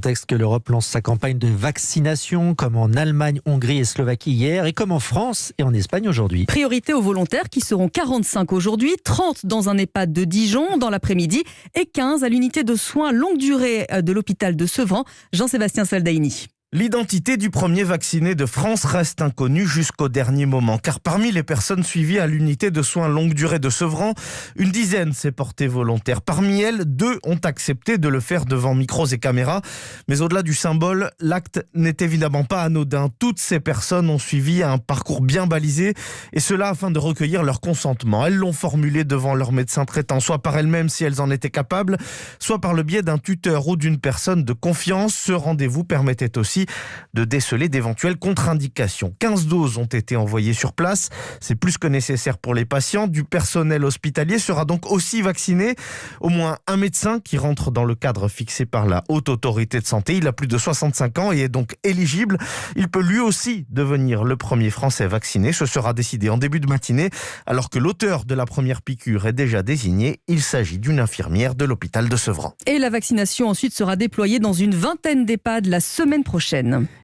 Contexte que l'Europe lance sa campagne de vaccination, comme en Allemagne, Hongrie et Slovaquie hier, et comme en France et en Espagne aujourd'hui. Priorité aux volontaires qui seront 45 aujourd'hui, 30 dans un EHPAD de Dijon dans l'après-midi et 15 à l'unité de soins longue durée de l'hôpital de Sevran. Jean-Sébastien Soldaini. L'identité du premier vacciné de France reste inconnue jusqu'au dernier moment, car parmi les personnes suivies à l'unité de soins longue durée de Sevran, une dizaine s'est portée volontaire. Parmi elles, 2 ont accepté de le faire devant micros et caméras. Mais au-delà du symbole, l'acte n'est évidemment pas anodin. Toutes ces personnes ont suivi un parcours bien balisé, et cela afin de recueillir leur consentement. Elles l'ont formulé devant leur médecin traitant, soit par elles-mêmes si elles en étaient capables, soit par le biais d'un tuteur ou d'une personne de confiance. Ce rendez-vous permettait aussi de déceler d'éventuelles contre-indications. 15 doses ont été envoyées sur place. C'est plus que nécessaire pour les patients. Du personnel hospitalier sera donc aussi vacciné. Au moins un médecin qui rentre dans le cadre fixé par la Haute Autorité de Santé. Il a plus de 65 ans et est donc éligible. Il peut lui aussi devenir le premier Français vacciné. Ce sera décidé en début de matinée, alors que l'auteur de la première piqûre est déjà désigné. Il s'agit d'une infirmière de l'hôpital de Sevran. Et la vaccination ensuite sera déployée dans une vingtaine d'EHPAD la semaine prochaine.